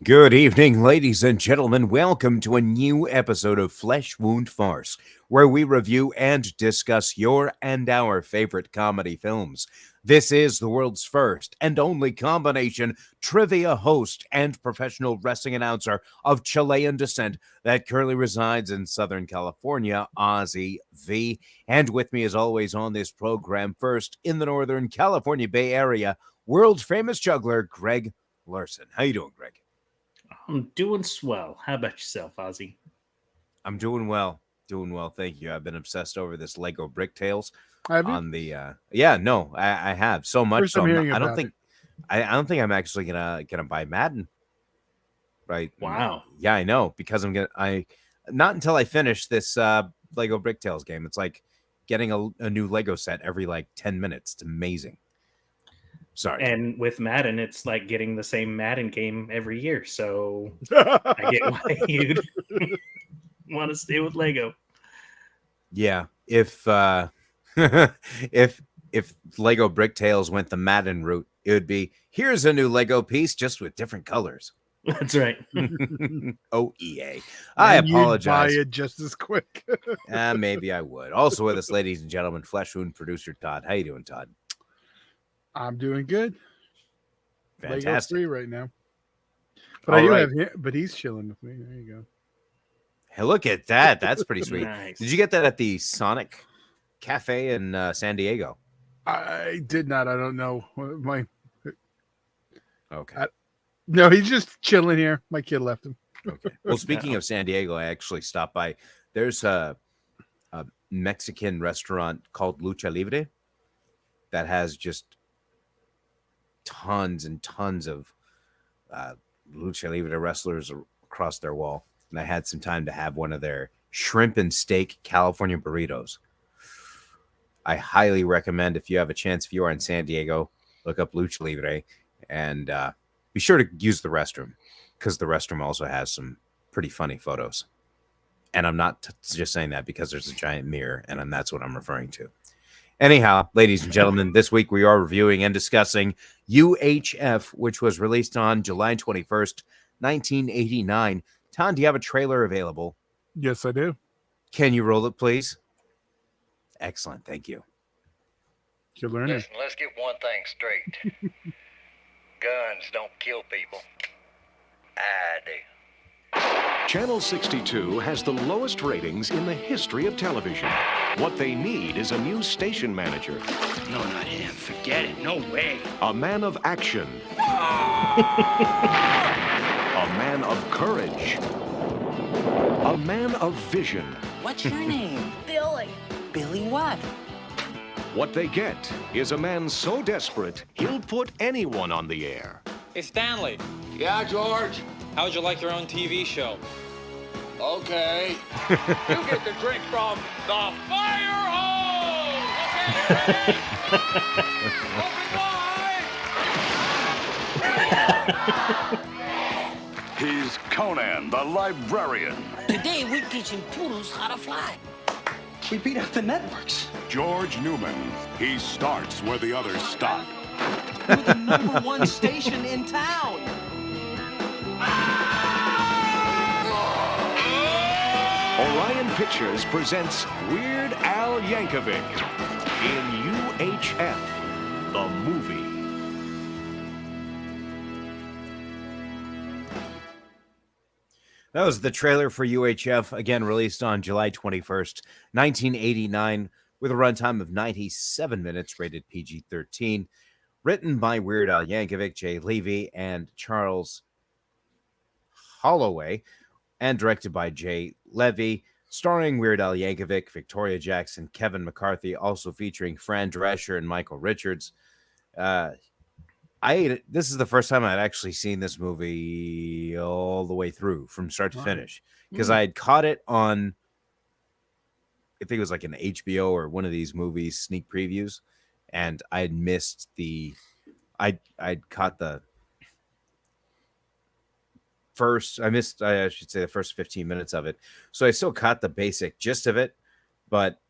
Good evening, ladies and gentlemen. Welcome to a new episode of Flesh Wound Farce, where we review and discuss your and our favorite comedy films. This is the world's first and only combination trivia host and professional wrestling announcer of Chilean descent that currently resides in Southern California, Ozzy V. And with me, as always, on this program, first in the Northern California Bay Area, world-famous juggler Greg Larson. How you doing, Greg? I'm doing swell. How about yourself, Ozzy? I'm doing well. Doing well, thank you. I've been obsessed over this Lego Brick Tales Have you? on the I have so much. First So I'm I'm not, hearing I don't about think I don't think I'm actually gonna buy Madden. Right. Wow. Yeah, I know, because I not until I finish this Lego Brick Tales game. It's like getting a new Lego set every like 10 minutes. It's amazing. Sorry. And with Madden, it's like getting the same Madden game every year. So I get why you'd want to stay with Lego. Yeah, if if Lego Brick Tales went the Madden route, it would be, here's a new Lego piece just with different colors. That's right. Oh, EA. I And you'd apologize. buy it just as quick. Maybe I would. Also with us, ladies and gentlemen, Flesh Wound producer Todd. How you doing, Todd? I'm doing good. Lego's Fantastic. free right now. But All I do right. have him, but he's chilling with me. There you go. Hey, look at that. That's pretty sweet. Nice. Did you get that at the Sonic Cafe in San Diego? I did not. I don't know. Okay. No, he's just chilling here. My kid left him. Okay. Well, speaking of San Diego, I actually stopped by. There's a Mexican restaurant called Lucha Libre that has just tons and tons of Lucha Libre wrestlers across their wall. And I had some time to have one of their shrimp and steak California burritos. I highly recommend, if you have a chance, if you are in San Diego, look up Lucha Libre and be sure to use the restroom, because the restroom also has some pretty funny photos. And I'm not just saying that because there's a giant mirror, and that's what I'm referring to. Anyhow, ladies and gentlemen, this week we are reviewing and discussing UHF, which was released on July 21st, 1989. Tom, do you have a trailer available? Yes, I do. Can you roll it, please? Excellent. Thank you. You're learning. Listen, let's get one thing straight. Guns don't kill people. I do. Channel 62 has the lowest ratings in the history of television. What they need is a new station manager. No, not him. Forget it. No way. A man of action. A man of courage. A man of vision. What's your name? Billy. Billy what? What they get is a man so desperate, he'll put anyone on the air. Hey, Stanley, Yeah, George? how would you like your own TV show? Okay. You get the drink from the fire hose! Okay, ready? Open wide! He's Conan, the librarian. Today we're teaching poodles how to fly. We beat out the networks. George Newman. He starts where the others stop. We're the #1 station in town. Orion Pictures presents Weird Al Yankovic in UHF, the movie. That was the trailer for UHF, again released on July 21st, 1989, with a runtime of 97 minutes, rated PG-13. Written by Weird Al Yankovic, Jay Levy, and Charles Holloway, and directed by Jay Levy, starring Weird Al Yankovic, Victoria Jackson, Kevin McCarthy, also featuring Fran Drescher and Michael Richards. This is the first time I'd actually seen this movie all the way through, from start to finish, because I had caught it on, I think it was like an HBO or one of these movies sneak previews, and I had missed I'd caught the first, I should say the first 15 minutes of it. So I still caught the basic gist of it, but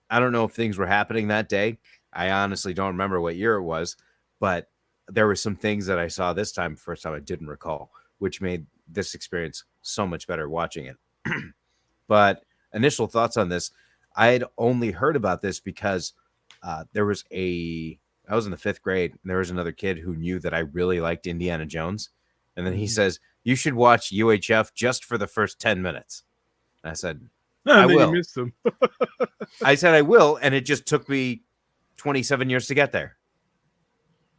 I don't know if things were happening that day. I honestly don't remember what year it was, but there were some things that I saw this time, first time I didn't recall. which made this experience so much better watching it. But initial thoughts on this, I had only heard about this because I was in the 5th grade, and there was another kid who knew that I really liked Indiana Jones. And then he says, you should watch UHF just for the first 10 minutes. And I said, I then will. You missed them. I said, I will. And it just took me 27 years to get there.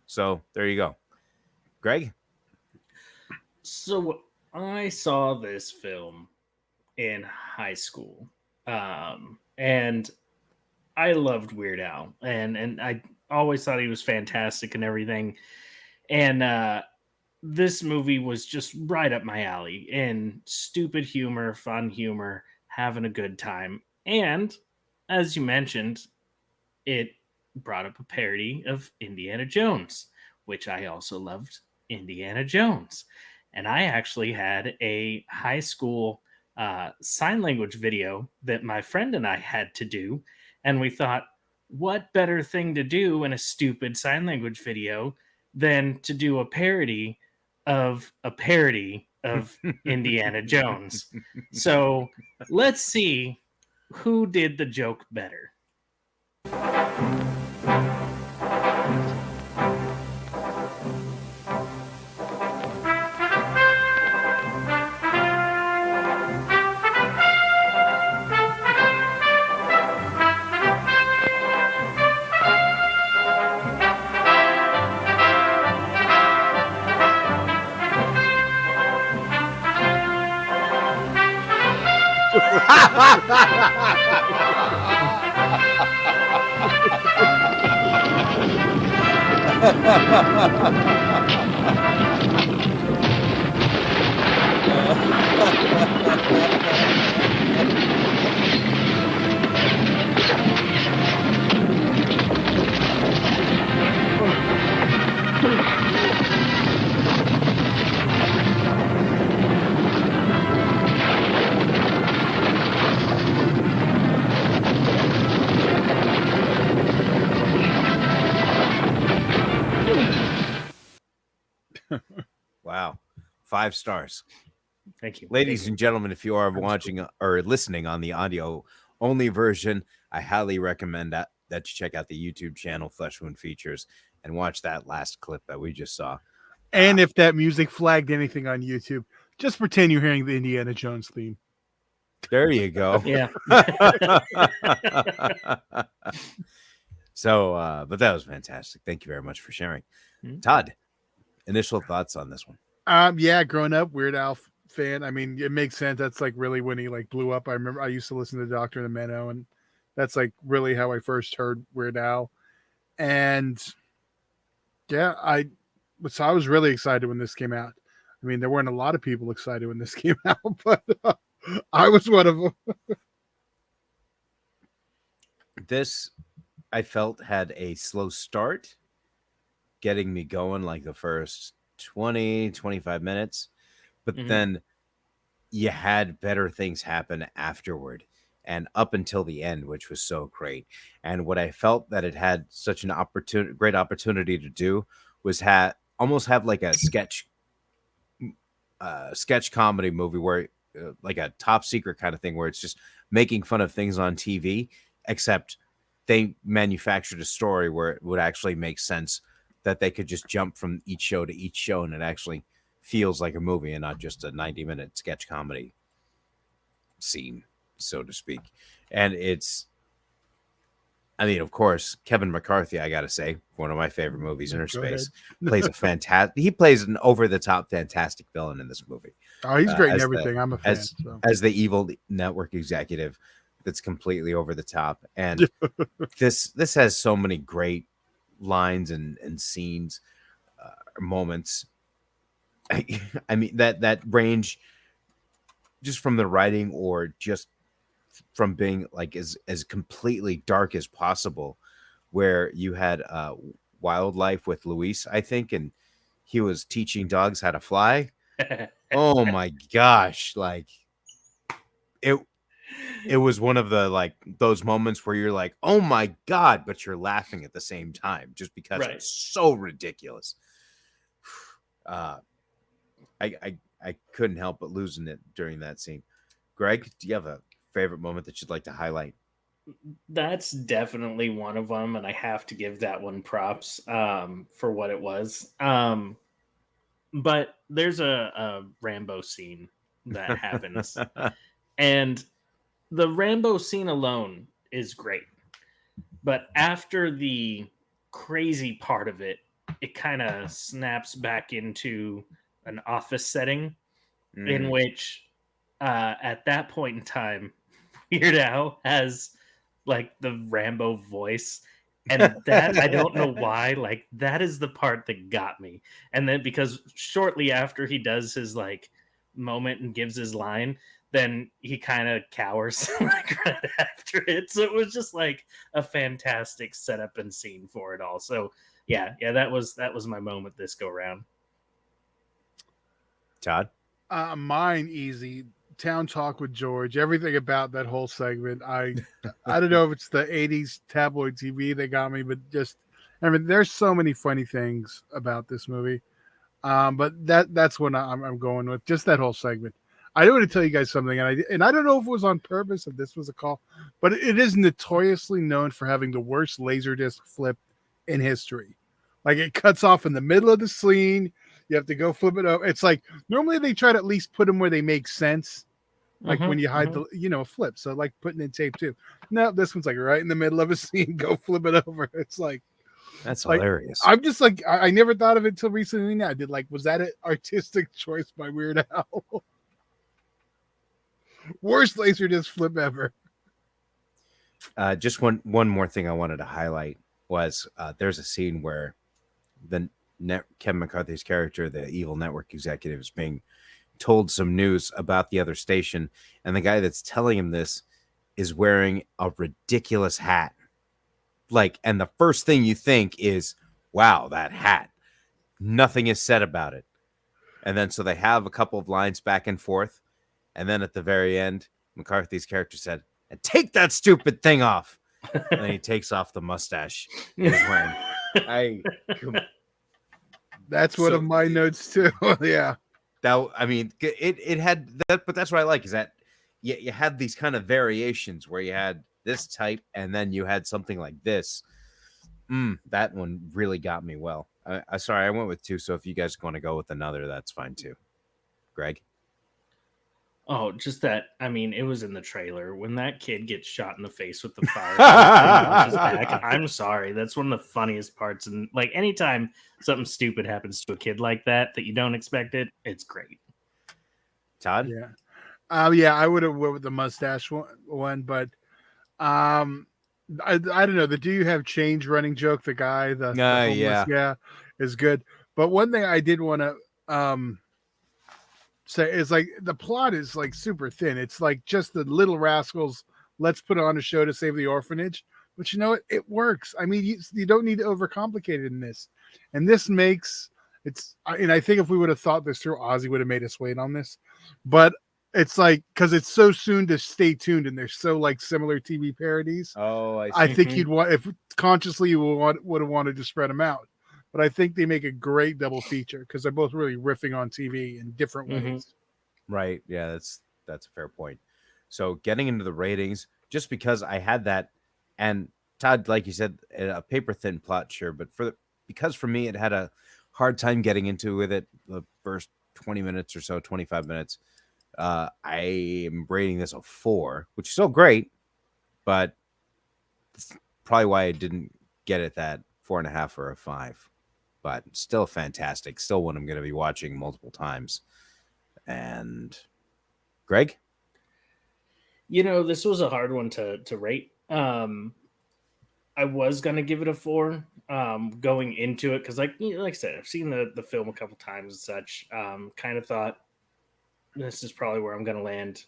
So there you go. Greg? So I saw this film in high school. And I loved Weird Al. And I always thought he was fantastic and everything. And this movie was just right up my alley in stupid humor, fun humor, having a good time. And as you mentioned, it brought up a parody of Indiana Jones, which I also loved Indiana Jones. And I actually had a high school sign language video that my friend and I had to do. And we thought, what better thing to do in a stupid sign language video than to do a parody of Indiana Jones. So let's see who did the joke better. Wow. 5 stars. Thank you. Ladies Thank you. and gentlemen, if you are watching or listening on the audio only version, I highly recommend that you check out the YouTube channel Flesh Wound Features and watch that last clip that we just saw. And if that music flagged anything on YouTube, just pretend you're hearing the Indiana Jones theme. There you go. Yeah. So, but that was fantastic. Thank you very much for sharing. Todd, initial thoughts on this one? Yeah, growing up, Weird Al fan. I mean, it makes sense. That's like really when he like blew up. I remember I used to listen to Doctor and the Menno, and that's like really how I first heard Weird Al. And yeah, I was really excited when this came out. I mean, there weren't a lot of people excited when this came out, but I was one of them. This, I felt, had a slow start, getting me going like the first 20, 25 minutes. But then you had better things happen afterward and up until the end, which was so great. And what I felt that it had such an great opportunity to do was almost have like a sketch comedy movie where like a Top Secret kind of thing where it's just making fun of things on TV, except they manufactured a story where it would actually make sense that they could just jump from each show to each show and it actually feels like a movie and not just a 90-minute sketch comedy scene, so to speak. And I mean, of course, Kevin McCarthy, I got to say, one of my favorite movies, Inner Space, plays he plays an over-the-top fantastic villain in this movie. Oh, he's great in everything. I'm a fan. As the evil network executive that's completely over the top. And this has so many great lines and scenes, moments. I mean, that range just from the writing or just from being like as completely dark as possible, where you had Wildlife with Luis, I think, and he was teaching dogs how to fly. Oh my gosh, like it was one of the like those moments where you're like, oh my god, but you're laughing at the same time just because it's so ridiculous. I I couldn't help but losing it during that scene. Greg, do you have a favorite moment that you'd like to highlight? That's definitely one of them, and I have to give that one props for what it was. But there's a Rambo scene that happens, and the Rambo scene alone is great. But after the crazy part of it, it kind of snaps back into an office setting in which, at that point in time, Weird Al has like the Rambo voice. And that, I don't know why, like that is the part that got me. And then because shortly after he does his like moment and gives his line, then he kind of cowers like right after it. So it was just like a fantastic setup and scene for it all. So yeah, that was my moment this go round. Todd? Mine easy. Town Talk with George. Everything about that whole segment. I don't know if it's the 80s tabloid TV that got me, but just I mean, there's so many funny things about this movie. But that's what I'm going with. Just that whole segment. I do want to tell you guys something, and I don't know if it was on purpose, if this was a call, but it is notoriously known for having the worst Laserdisc flip in history. Like it cuts off in the middle of the scene. You have to go flip it over. It's like normally they try to at least put them where they make sense. Like when you hide the, flip. So like putting in tape too. No, this one's like right in the middle of a scene. Go flip it over. It's like, that's hilarious. I'm just like, I never thought of it until recently. I did like, was that an artistic choice by Weird Al? Worst Laserdisc flip ever. Just one more thing I wanted to highlight was there's a scene where Kevin McCarthy's character, the evil network executive, is being told some news about the other station, and the guy that's telling him this is wearing a ridiculous hat. Like, and the first thing you think is, wow, that hat. Nothing is said about it. And then so they have a couple of lines back and forth, and then at the very end, McCarthy's character said, and take that stupid thing off. And then he takes off the mustache he's wearing. That's one of my notes too. Yeah. That, I mean, it had that, but that's what I like is that you had these kind of variations where you had this type and then you had something like this. That one really got me well. Sorry, I went with two. So if you guys want to go with another, that's fine too. Greg? Oh, just that. I mean, it was in the trailer when that kid gets shot in the face with the fire. Back. I'm sorry. That's one of the funniest parts. And like anytime something stupid happens to a kid like that you don't expect it, it's great. Todd? Yeah. Yeah, I would have went with the mustache one, but I don't know. The do you have change running joke, the guy, the homeless, is good. But one thing I did want to say is like the plot is like super thin. It's like just the little rascals. Let's put on a show to save the orphanage. But you know what? It works. I mean, you don't need to overcomplicate it in this. And this makes it's. And I think if we would have thought this through, Ozzy would have made us wait on this. But it's like because it's so soon to stay tuned, and they're so like similar TV parodies. Oh, I think you'd want if consciously you would have wanted to spread them out. But I think they make a great double feature because they're both really riffing on TV in different ways. Right. Yeah, that's a fair point. So getting into the ratings, just because I had that, and Todd, like you said, a paper thin plot, sure, but because for me it had a hard time getting into with it the first 20 minutes or so, 25 minutes. I am rating this a 4, which is still great, but it's probably why I didn't get it that 4.5 or a 5. But still fantastic. Still one I'm going to be watching multiple times. And Greg? You know, this was a hard one to rate. I was going to give it a 4 going into it because, like I said, I've seen the film a couple times and such. Kind of thought this is probably where I'm going to land.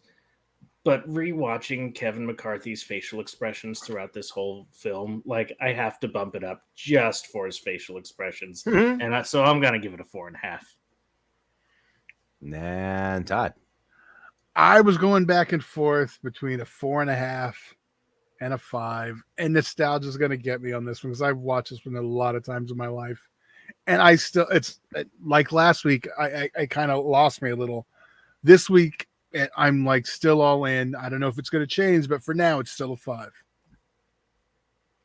But rewatching Kevin McCarthy's facial expressions throughout this whole film, like I have to bump it up just for his facial expressions. And so I'm going to give it a 4.5. And Todd? I was going back and forth between a 4.5 and a 5. And nostalgia is going to get me on this one because I've watched this one a lot of times in my life. And I still, it's like last week, I kind of lost me a little. This week, I'm like still all in. I don't know if it's going to change, but for now, it's still a 5.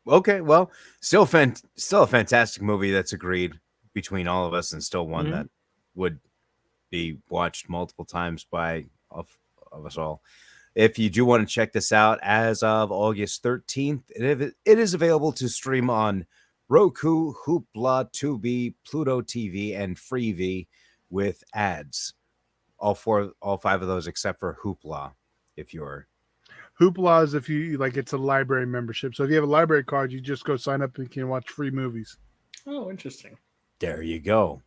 Okay, well, still a fantastic movie that's agreed between all of us, and still one that would be watched multiple times by of us all. If you do want to check this out, as of August 13th, it is available to stream on Roku, Hoopla, Tubi, Pluto TV, and Freevee with ads. All 5 of those except for Hoopla, if you're Hoopla is if you like, it's a library membership. So if you have a library card, you just go sign up and you can watch free movies. Oh, interesting. there you go.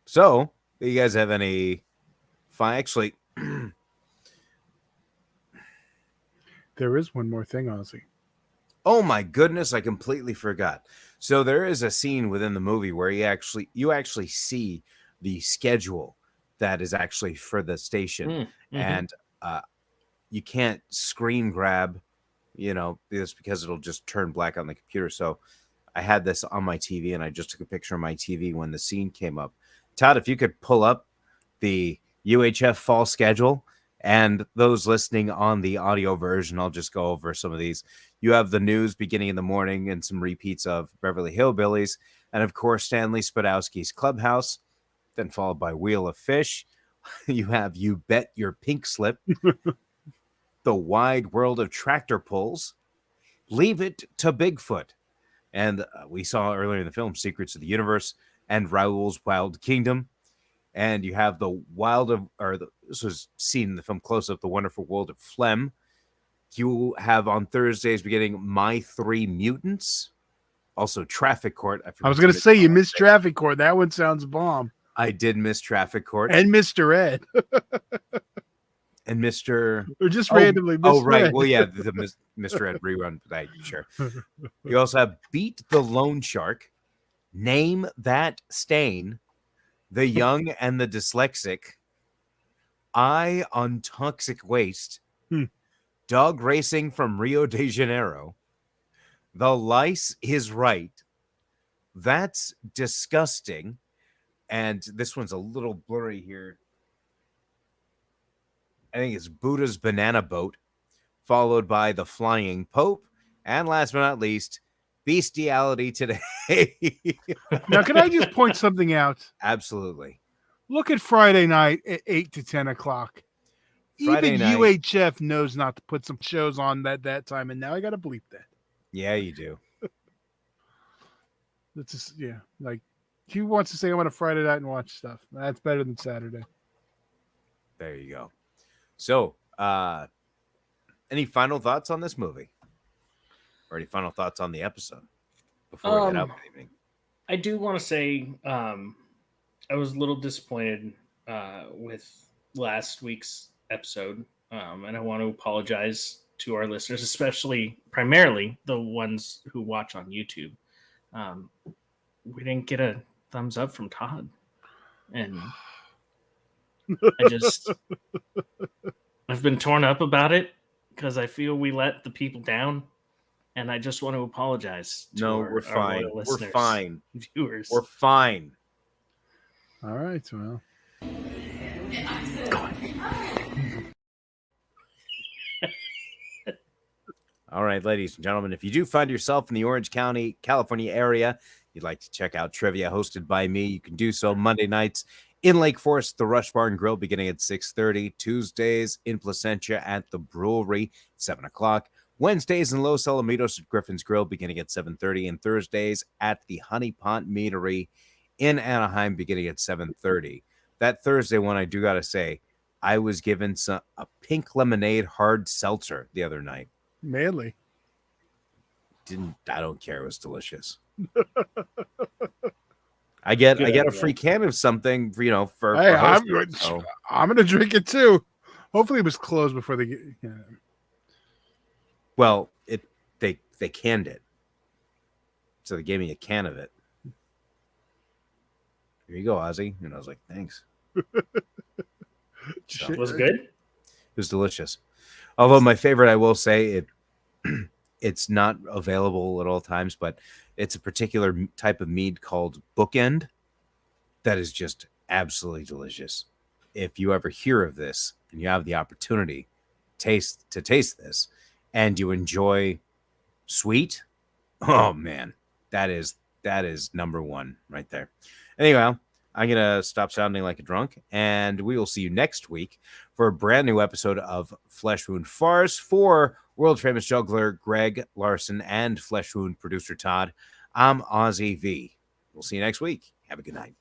So, do you guys have any actually There is one more thing, Ozzy. oh my goodness, I completely forgot. So there is a scene within the movie where you actually see the schedule that is actually for the station, and you can't screen grab, this because it'll just turn black on the computer. So I had this on my TV, and I just took a picture of my TV when the scene came up. Todd, if you could pull up the UHF fall schedule, and those listening on the audio version, I'll just go over some of these. You have the news beginning in the morning and some repeats of Beverly Hillbillies, and of course, Stanley Spadowski's Clubhouse, then followed by Wheel of Fish. You have You Bet Your Pink Slip, The Wide World of Tractor Pulls, Leave It to Bigfoot, and we saw earlier in the film Secrets of the Universe and Raoul's Wild Kingdom. And you have this was seen in the film Close Up, The Wonderful World of Phlegm. You have on Thursdays beginning My Three Mutants, also Traffic Court. I was going to say you missed Traffic Court. That one sounds bomb. I did miss Traffic Court and Mr. Ed and Mr. or just randomly. Mr. Oh, right. Ed. Well, yeah, the Mr. Ed rerun. Sure. You also have Beat the Loan Shark, Name That Stain, The Young and the Dyslexic, Eye on Toxic Waste, Dog Racing from Rio de Janeiro, The Lice is Right, That's Disgusting, and this one's a little blurry here. I think it's Buddha's Banana Boat, followed by The Flying Pope, and last but not least, Bestiality Today. Now, can I just point something out? Absolutely. Look at Friday night at 8 to 10 o'clock. Friday Even night. UHF knows not to put some shows on that time, and now I got to bleep that. Yeah, you do. That's just, yeah. Like, he wants to say I want a Friday night and watch stuff. That's better than Saturday. There you go. So, any final thoughts on this movie? Or any final thoughts on the episode before we head out for the evening? I do want to say I was a little disappointed with last week's episode, and I want to apologize to our listeners, especially primarily the ones who watch on YouTube. We didn't get a thumbs up from Todd, and I've been torn up about it because I feel we let the people down. And I just want to apologize to we're fine. Our listeners, we're fine. Viewers. We're fine. All right, well. All right, ladies and gentlemen, if you do find yourself in the Orange County, California area, you'd like to check out trivia hosted by me, you can do so Monday nights in Lake Forest, the Rush Barn Grill, beginning at 6:30. Tuesdays in Placentia at the Brewery, 7 o'clock. Wednesdays in Los Alamitos at Griffin's Grill, beginning at 7:30. And Thursdays at the Honey Pond Meadery in Anaheim, beginning at 7:30. That Thursday one, I do got to say, I was given a pink lemonade hard seltzer the other night. Manly. I don't care. It was delicious. I get a free can of something, for Hey, hosting, so. I'm gonna drink it too. Hopefully, it was closed before they get. Yeah. Well, they canned it, so they gave me a can of it. Here you go, Ozzy. And I was like, thanks. Was it good? It was delicious. Although my favorite, I will say, It's not available at all times, but it's a particular type of mead called Bookend that is just absolutely delicious. If you ever hear of this and you have the opportunity to taste this and you enjoy sweet, oh man, that is number one right there. Anyway, I'm going to stop sounding like a drunk, and we will see you next week for a brand new episode of Flesh Wound Farce. For world famous juggler Greg Larson and Flesh Wound producer Todd, I'm Ozzy V. We'll see you next week. Have a good night.